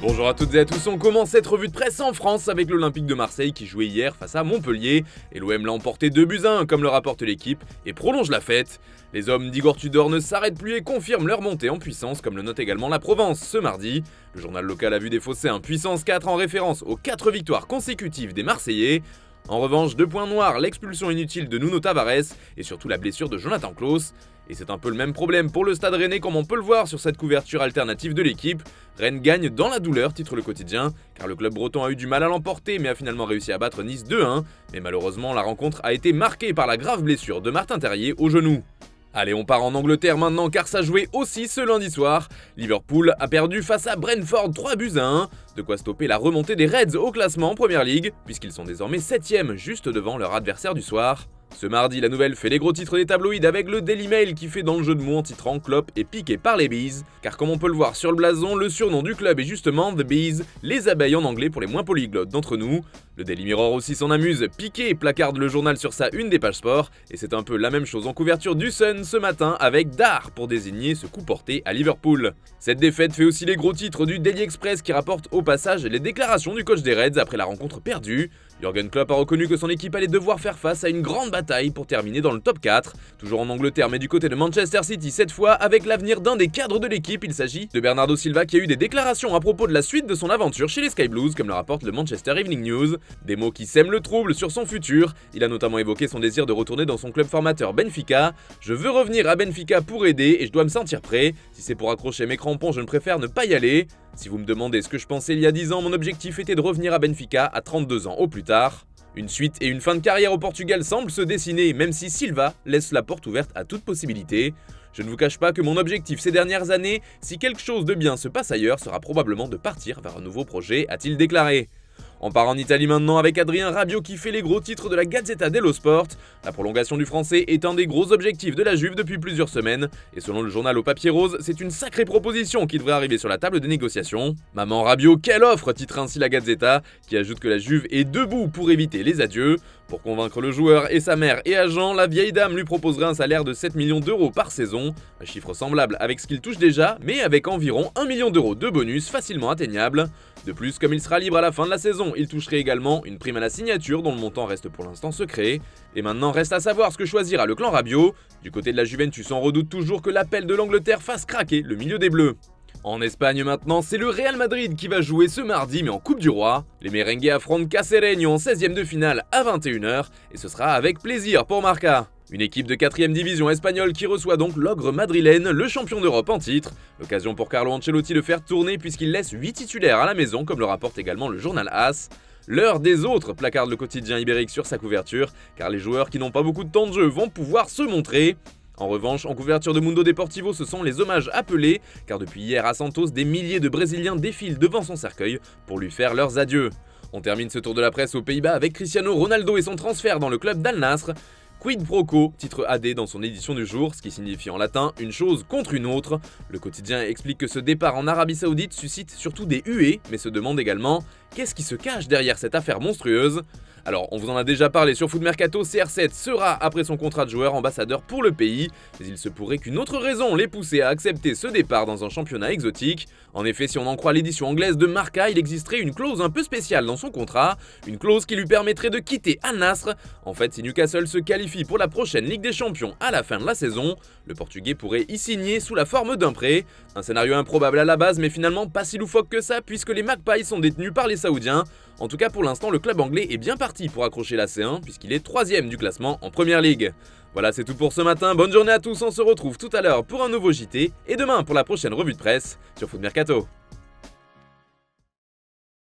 Bonjour à toutes et à tous, on commence cette revue de presse en France avec l'Olympique de Marseille qui jouait hier face à Montpellier et l'OM l'a emporté 2-1 comme le rapporte l'équipe et prolonge la fête. Les hommes d'Igor Tudor ne s'arrêtent plus et confirment leur montée en puissance comme le note également la Provence ce mardi. Le journal local a vu défausser un puissance 4 en référence aux 4 victoires consécutives des Marseillais. En revanche, 2 points noirs, l'expulsion inutile de Nuno Tavares et surtout la blessure de Jonathan Klaus. Et c'est un peu le même problème pour le Stade Rennais comme on peut le voir sur cette couverture alternative de l'équipe. Rennes gagne dans la douleur, titre le quotidien, car le club breton a eu du mal à l'emporter mais a finalement réussi à battre Nice 2-1. Mais malheureusement, la rencontre a été marquée par la grave blessure de Martin Terrier au genou. Allez, on part en Angleterre maintenant car ça jouait aussi ce lundi soir. Liverpool a perdu face à Brentford 3-1. De quoi stopper la remontée des Reds au classement en Premier League, puisqu'ils sont désormais 7ème juste devant leur adversaire du soir. Ce mardi, la nouvelle fait les gros titres des tabloïds avec le Daily Mail qui fait dans le jeu de mots en titrant Klopp est piqué par les Bees. Car comme on peut le voir sur le blason, le surnom du club est justement The Bees, les abeilles en anglais pour les moins polyglottes d'entre nous. Le Daily Mirror aussi s'en amuse, Piqué placarde le journal sur sa une des pages sport, et c'est un peu la même chose en couverture du Sun ce matin avec Dar pour désigner ce coup porté à Liverpool. Cette défaite fait aussi les gros titres du Daily Express qui rapporte au passage les déclarations du coach des Reds après la rencontre perdue. Jürgen Klopp a reconnu que son équipe allait devoir faire face à une grande bataille pour terminer dans le top 4. Toujours en Angleterre mais du côté de Manchester City cette fois avec l'avenir d'un des cadres de l'équipe, il s'agit de Bernardo Silva qui a eu des déclarations à propos de la suite de son aventure chez les Sky Blues comme le rapporte le Manchester Evening News. Des mots qui sèment le trouble sur son futur, il a notamment évoqué son désir de retourner dans son club formateur Benfica. Je veux revenir à Benfica pour aider et je dois me sentir prêt. Si c'est pour accrocher mes crampons, je ne préfère ne pas y aller. Si vous me demandez ce que je pensais il y a 10 ans, mon objectif était de revenir à Benfica à 32 ans au plus tard. Une suite et une fin de carrière au Portugal semblent se dessiner, même si Silva laisse la porte ouverte à toute possibilité. Je ne vous cache pas que mon objectif ces dernières années, si quelque chose de bien se passe ailleurs, sera probablement de partir vers un nouveau projet, a-t-il déclaré. On part en Italie maintenant avec Adrien Rabiot qui fait les gros titres de la Gazzetta dello Sport. La prolongation du français est un des gros objectifs de la Juve depuis plusieurs semaines. Et selon le journal au papier rose, c'est une sacrée proposition qui devrait arriver sur la table des négociations. Maman Rabiot, quelle offre, titre ainsi la Gazzetta, qui ajoute que la Juve est debout pour éviter les adieux. Pour convaincre le joueur et sa mère et agent, la vieille dame lui proposerait un salaire de 7 millions d'euros par saison. Un chiffre semblable avec ce qu'il touche déjà, mais avec environ 1 million d'euros de bonus facilement atteignable. De plus, comme il sera libre à la fin de la saison, il toucherait également une prime à la signature dont le montant reste pour l'instant secret. Et maintenant reste à savoir ce que choisira le clan Rabiot. Du côté de la Juventus, on redoute toujours que l'appel de l'Angleterre fasse craquer le milieu des Bleus. En Espagne maintenant, c'est le Real Madrid qui va jouer ce mardi mais en Coupe du Roi. Les merengues affrontent Cacereño en 16e de finale à 21h et ce sera avec plaisir pour Marca. Une équipe de 4ème division espagnole qui reçoit donc l'ogre madrilène, le champion d'Europe en titre. L'occasion pour Carlo Ancelotti de faire tourner puisqu'il laisse 8 titulaires à la maison comme le rapporte également le journal AS. L'heure des autres, placarde le quotidien ibérique sur sa couverture, car les joueurs qui n'ont pas beaucoup de temps de jeu vont pouvoir se montrer. En revanche, en couverture de Mundo Deportivo, ce sont les hommages appelés, car depuis hier à Santos, des milliers de Brésiliens défilent devant son cercueil pour lui faire leurs adieux. On termine ce tour de la presse aux Pays-Bas avec Cristiano Ronaldo et son transfert dans le club d'Al Nassr. Quid pro quo, titre AD dans son édition du jour, ce qui signifie en latin une chose contre une autre. Le quotidien explique que ce départ en Arabie Saoudite suscite surtout des huées, mais se demande également qu'est-ce qui se cache derrière cette affaire monstrueuse. Alors, on vous en a déjà parlé sur Foot Mercato, CR7 sera, après son contrat de joueur, ambassadeur pour le pays, mais il se pourrait qu'une autre raison l'ait poussé à accepter ce départ dans un championnat exotique. En effet, si on en croit l'édition anglaise de Marca, il existerait une clause un peu spéciale dans son contrat, une clause qui lui permettrait de quitter Al Nassr. En fait, si Newcastle se qualifie pour la prochaine Ligue des Champions à la fin de la saison, le Portugais pourrait y signer sous la forme d'un prêt. Un scénario improbable à la base, mais finalement pas si loufoque que ça, puisque les Magpies sont détenus par les Saoudiens. En tout cas, pour l'instant, le club anglais est bien parti pour accrocher la C1, puisqu'il est 3ème du classement en Premier League. Voilà, c'est tout pour ce matin. Bonne journée à tous, on se retrouve tout à l'heure pour un nouveau JT, et demain pour la prochaine revue de presse sur Foot Mercato.